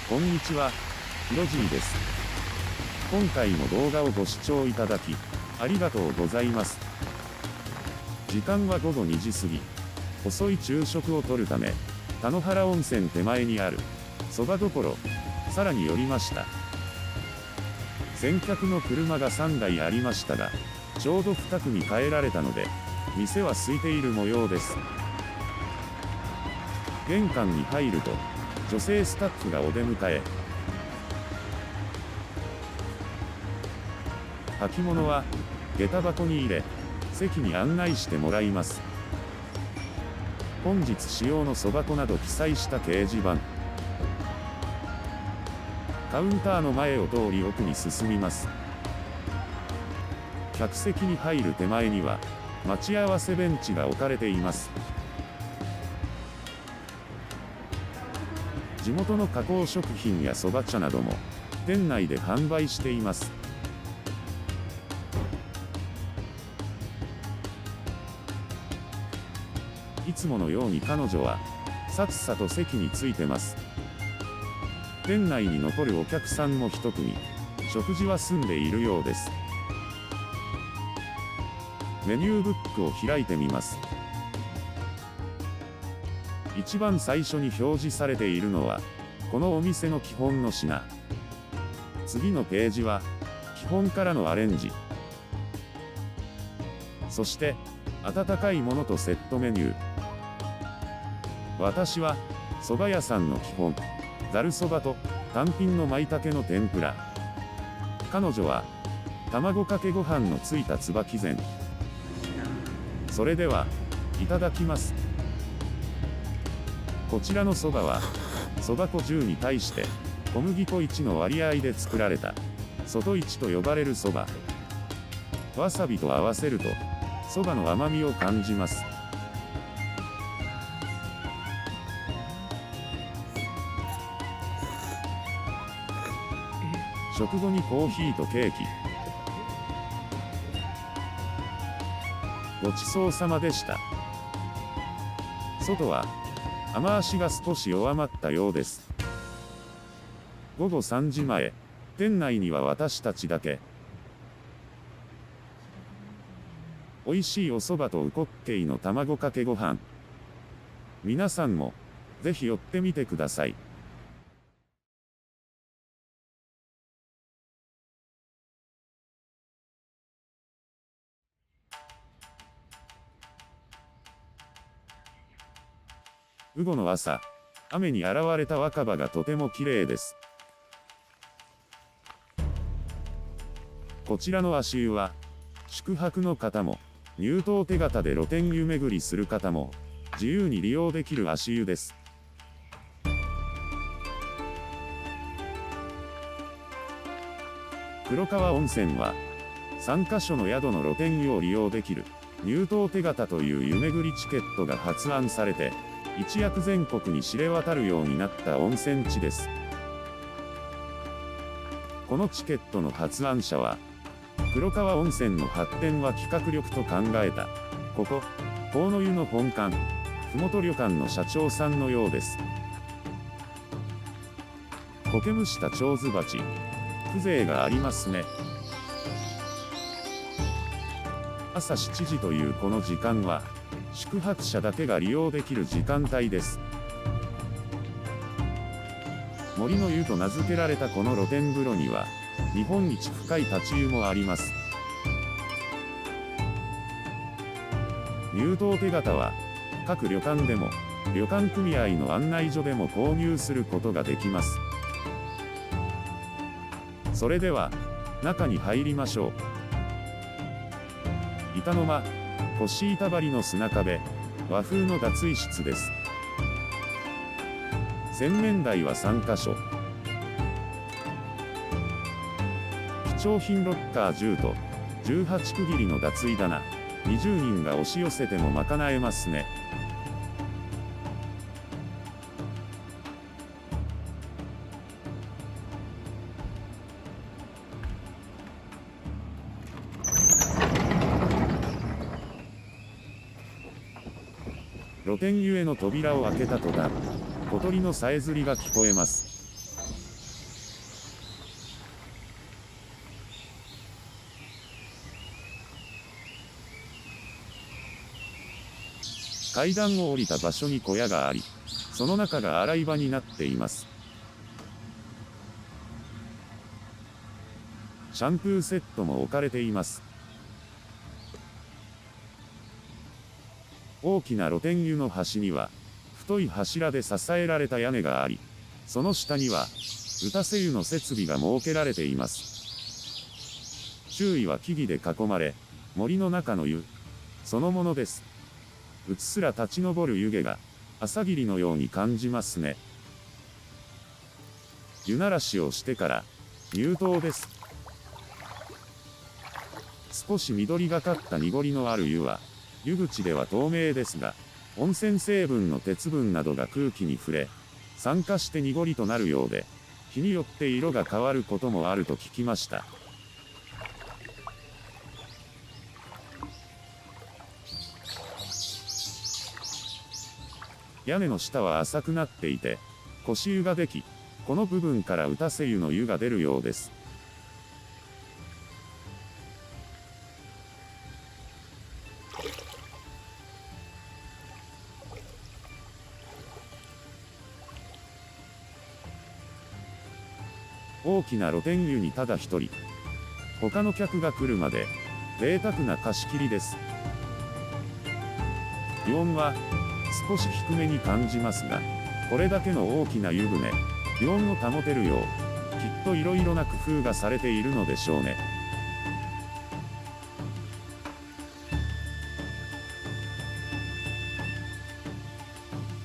こんにちは、ひろじいです。今回も動画をご視聴いただき、ありがとうございます。時間は午後2時過ぎ、遅い昼食をとるため、田野原温泉手前にある、そば処、さらに寄りました。先客の車が3台ありましたが、ちょうど2組帰られたので、店は空いている模様です。玄関に入ると、女性スタッフがお出迎え。履物は、下駄箱に入れ、席に案内してもらいます。本日使用のそば粉など記載した掲示板。カウンターの前を通り奥に進みます。客席に入る手前には、待ち合わせベンチが置かれています。地元の加工食品やそば茶なども、店内で販売しています。いつものように彼女は、さっさと席に着いてます。店内に残るお客さんも一組、食事は済んでいるようです。メニューブックを開いてみます。一番最初に表示されているのは、このお店の基本の品。次のページは、基本からのアレンジ。そして、温かいものとセットメニュー。私は、蕎麦屋さんの基本、ざるそばと、単品の舞茸の天ぷら。彼女は、卵かけご飯のついた椿膳。それでは、いただきます。こちらのそばは、そば粉10に対して、小麦粉1の割合で作られた、外一と呼ばれるそば。わさびと合わせると、そばの甘みを感じます。食後にコーヒーとケーキ。ごちそうさまでした。外は、雨足が少し弱まったようです。午後3時前、店内には私たちだけ。美味しいお蕎麦とうこっけいの卵かけご飯。皆さんも、ぜひ寄ってみてください。午後の朝、雨に現れた若葉がとても綺麗です。こちらの足湯は、宿泊の方も、入湯手形で露天湯巡りする方も、自由に利用できる足湯です。黒川温泉は、3カ所の宿の露天湯を利用できる、入湯手形という湯巡りチケットが発案されて、一躍全国に知れ渡るようになった温泉地です。このチケットの発案者は、黒川温泉の発展は企画力と考えた、ここ、河野湯の本館、ふもと旅館の社長さんのようです。苔むした蝶ズバチ、風情がありますね。朝7時というこの時間は、宿泊者だけが利用できる時間帯です。森の湯と名付けられたこの露天風呂には、日本一深い立ち湯もあります。入湯手形は、各旅館でも、旅館組合の案内所でも購入することができます。それでは、中に入りましょう。板の間、腰板張りの砂壁、和風の脱衣室です。洗面台は3カ所。貴重品ロッカー10と、18区切りの脱衣棚、20人が押し寄せても賄えますね。露天湯への扉を開けた途端、小鳥のさえずりが聞こえます。階段を降りた場所に小屋があり、その中が洗い場になっています。シャンプーセットも置かれています。大きな露天湯の端には、太い柱で支えられた屋根があり、その下には、打たせ湯の設備が設けられています。周囲は木々で囲まれ、森の中の湯、そのものです。うっすら立ち上る湯気が、朝霧のように感じますね。湯ならしをしてから、入湯です。少し緑がかった濁りのある湯は、湯口では透明ですが、温泉成分の鉄分などが空気に触れ、酸化して濁りとなるようで、日によって色が変わることもあると聞きました。屋根の下は浅くなっていて、腰湯ができ、この部分から打たせ湯の湯が出るようです。大きな露天湯にただ一人。他の客が来るまで、贅沢な貸し切りです。気温は、少し低めに感じますが、これだけの大きな湯船、気温を保てるよう、きっといろいろな工夫がされているのでしょうね。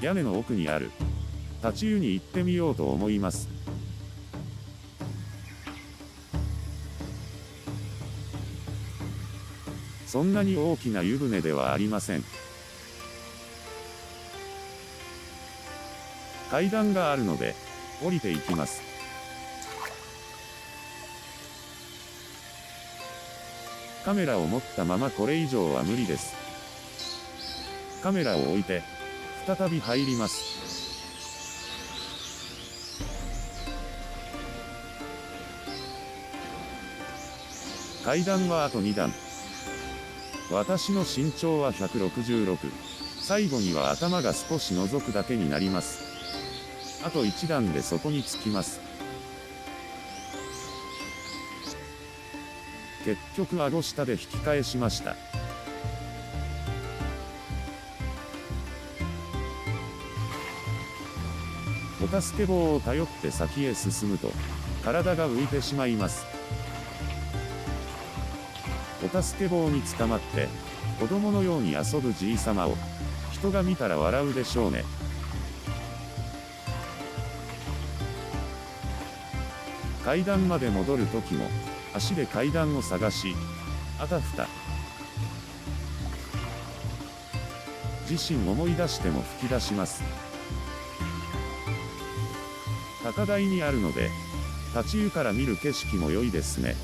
屋根の奥にある、立ち湯に行ってみようと思います。そんなに大きな湯船ではありません。階段があるので、降りていきます。カメラを持ったままこれ以上は無理です。カメラを置いて、再び入ります。階段はあと2段。私の身長は166。最後には頭が少し覗くだけになります。あと1段でそこに着きます。結局顎下で引き返しました。お助け棒を頼って先へ進むと、体が浮いてしまいます。お助け棒に捕まって、子供のように遊ぶじいさまを、人が見たら笑うでしょうね。階段まで戻るときも、足で階段を探し、あたふた。自身思い出しても吹き出します。高台にあるので、立ち湯から見る景色も良いですね。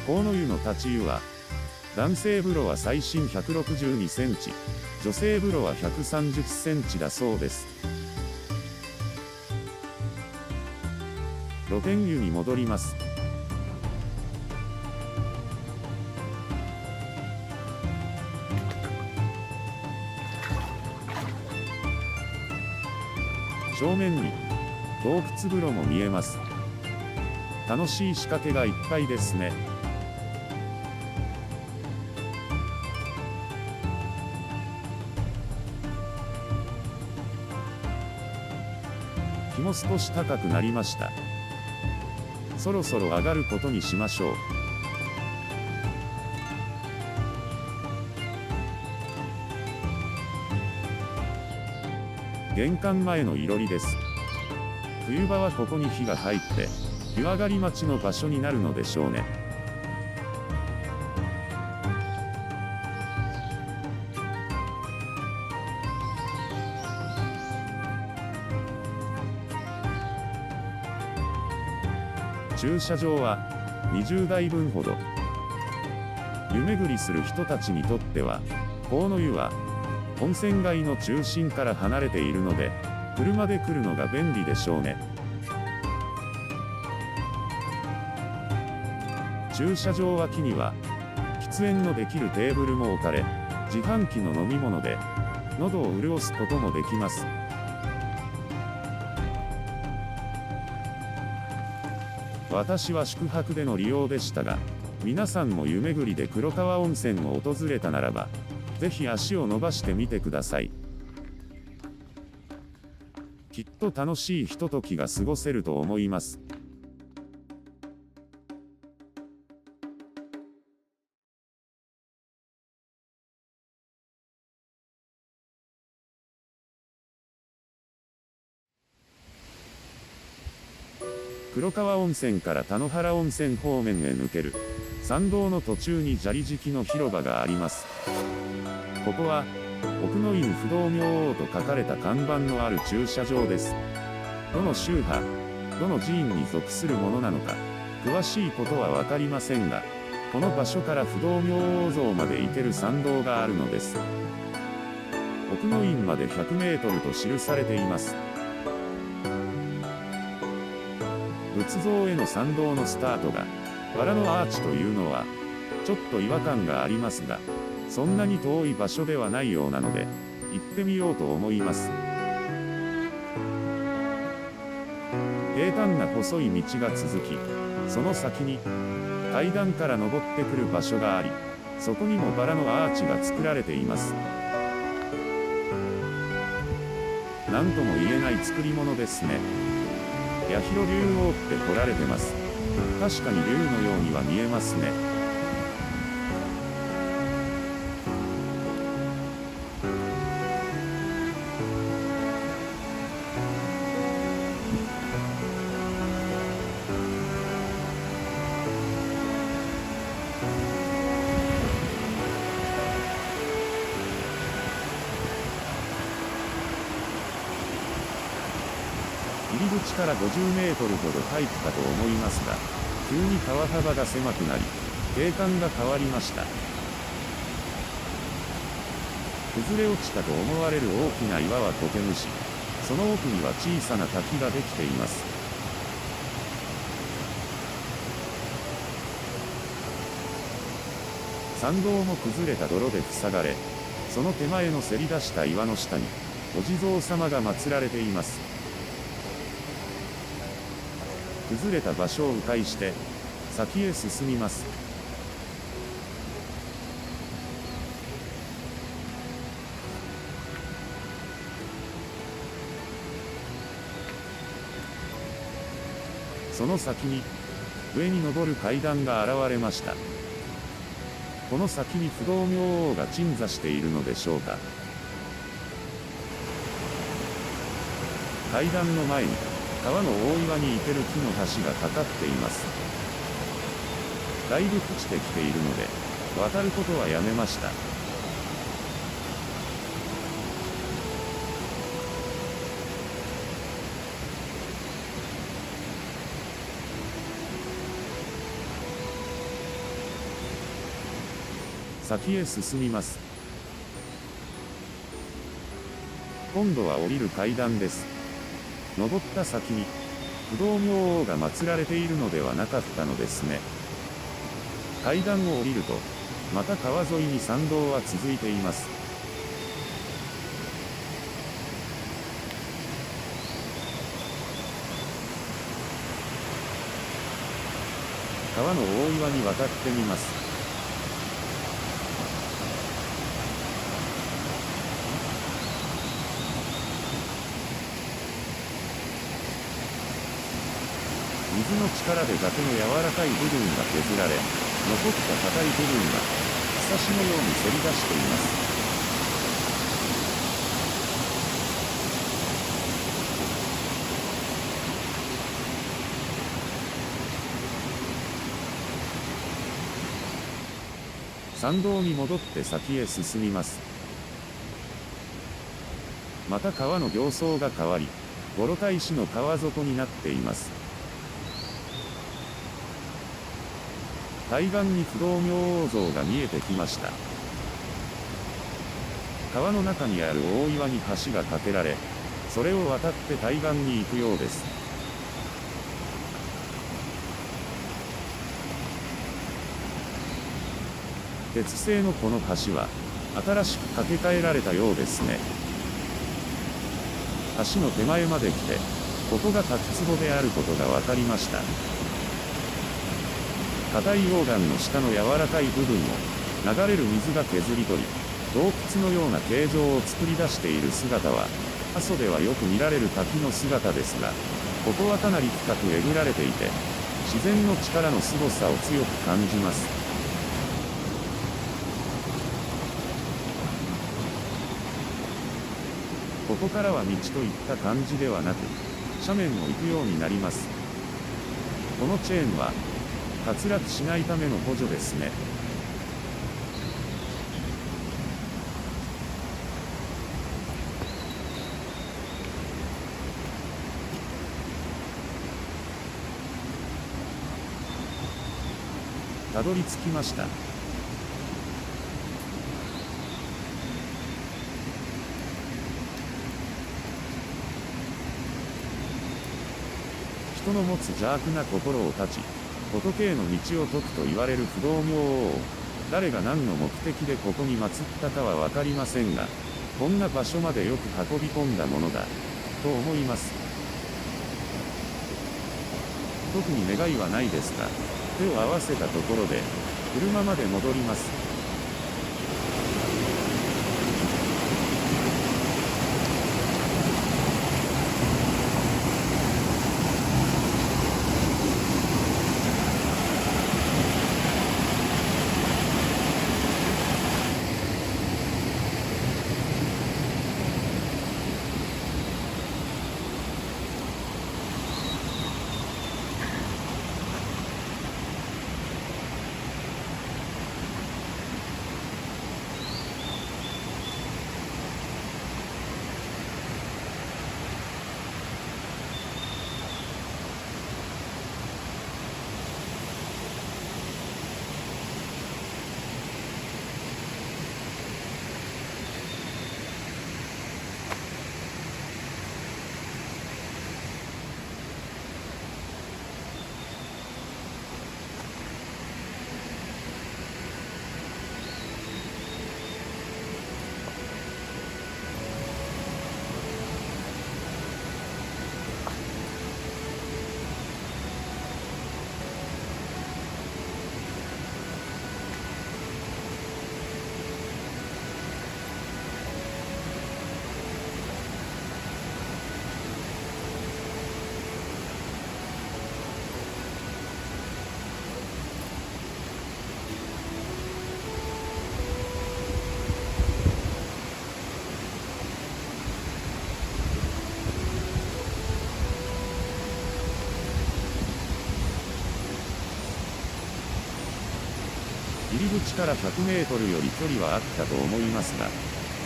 河野湯の立ち湯は、男性風呂は最深162センチ、女性風呂は130センチだそうです。露天湯に戻ります。正面に洞窟風呂も見えます。楽しい仕掛けがいっぱいですね。日も少し高くなりました。そろそろ上がることにしましょう。玄関前のいろりです。冬場はここに火が入って、湯上がり待ちの場所になるのでしょうね。駐車場は、20台分ほど。湯巡りする人たちにとっては、河野湯は、温泉街の中心から離れているので、車で来るのが便利でしょうね。駐車場脇には、喫煙のできるテーブルも置かれ、自販機の飲み物で、喉を潤すこともできます。私は宿泊での利用でしたが、皆さんも湯巡りで黒川温泉を訪れたならば、ぜひ足を伸ばしてみてください。きっと楽しいひとときが過ごせると思います。黒川温泉から田野原温泉方面へ抜ける参道の途中に砂利敷きの広場があります。ここは奥の院不動明王と書かれた看板のある駐車場です。どの宗派、どの寺院に属するものなのか詳しいことは分かりませんが、この場所から不動明王像まで行ける参道があるのです。奥の院まで100メートルと記されています。仏像への参道のスタートがバラのアーチというのはちょっと違和感がありますが、そんなに遠い場所ではないようなので行ってみようと思います。平坦な細い道が続き、その先に階段から登ってくる場所があり、そこにもバラのアーチが作られています。何とも言えない作り物ですね。八広竜王って彫られてます。確かに竜のようには見えますね。入り口から50メートルほど入ったと思いますが、急に川幅が狭くなり、景観が変わりました。崩れ落ちたと思われる大きな岩は苔むし、その奥には小さな滝ができています。参道も崩れた泥で塞がれ、その手前のせり出した岩の下に、お地蔵様が祀られています。崩れた場所を迂回して、先へ進みます。その先に、上に登る階段が現れました。この先に不動明王が鎮座しているのでしょうか。階段の前に、川の大岩に行ける木の橋がかかっています。だいぶ朽ちてきているので、渡ることはやめました。先へ進みます。今度は降りる階段です。登った先に、不動明王が祀られているのではなかったのですね。階段を降りると、また川沿いに参道は続いています。川の大岩に渡ってみます。水の力で崖の柔らかい部分が削られ、残った硬い部分が、ひさしのようにせり出しています。参道に戻って先へ進みます。また川の形相が変わり、五路大師の川底になっています。対岸に不動明王像が見えてきました。川の中にある大岩に橋が架けられ、それを渡って対岸に行くようです。鉄製のこの橋は、新しく架け替えられたようですね。橋の手前まで来て、ここが滝壺であることが分かりました。硬い溶岩の下の柔らかい部分を、流れる水が削り取り、洞窟のような形状を作り出している姿は、阿蘇ではよく見られる滝の姿ですが、ここはかなり深くえぐられていて、自然の力の凄さを強く感じます。ここからは道といった感じではなく、斜面を行くようになります。このチェーンは、滑落しないための補助ですね。たどり着きました。人の持つ邪悪な心を断ち、仏への道を説くと言われる不動明王を、誰が何の目的でここに祀ったかは分かりませんが、こんな場所までよく運び込んだものだ、と思います。特に願いはないですが、手を合わせたところで、車まで戻ります。入り口から100メートルより距離はあったと思いますが、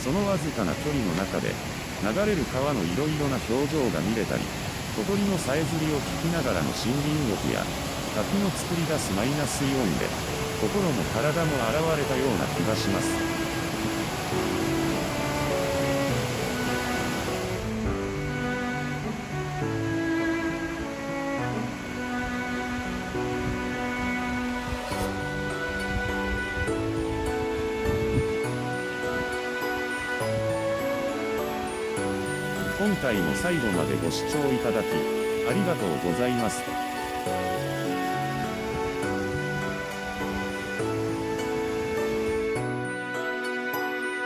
そのわずかな距離の中で、流れる川のいろいろな表情が見れたり、小鳥のさえずりを聞きながらの森林浴や、滝の作り出すマイナスイオンで、心も体も洗われたような気がします。今回も最後までご視聴いただき、ありがとうございます。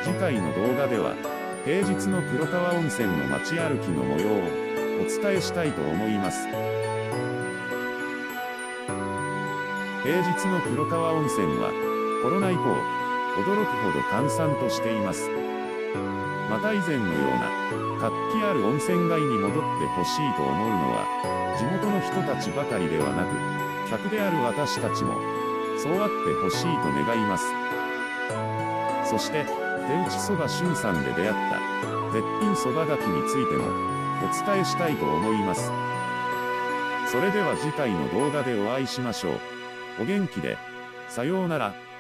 次回の動画では、平日の黒川温泉の街歩きの模様をお伝えしたいと思います。平日の黒川温泉は、コロナ以降、驚くほど閑散としています。また以前のような、活気ある温泉街に戻ってほしいと思うのは、地元の人たちばかりではなく、客である私たちも、そうあってほしいと願います。そして、手打ちそば俊さんで出会った絶品そばがきについてもお伝えしたいと思います。それでは次回の動画でお会いしましょう。お元気で。さようなら。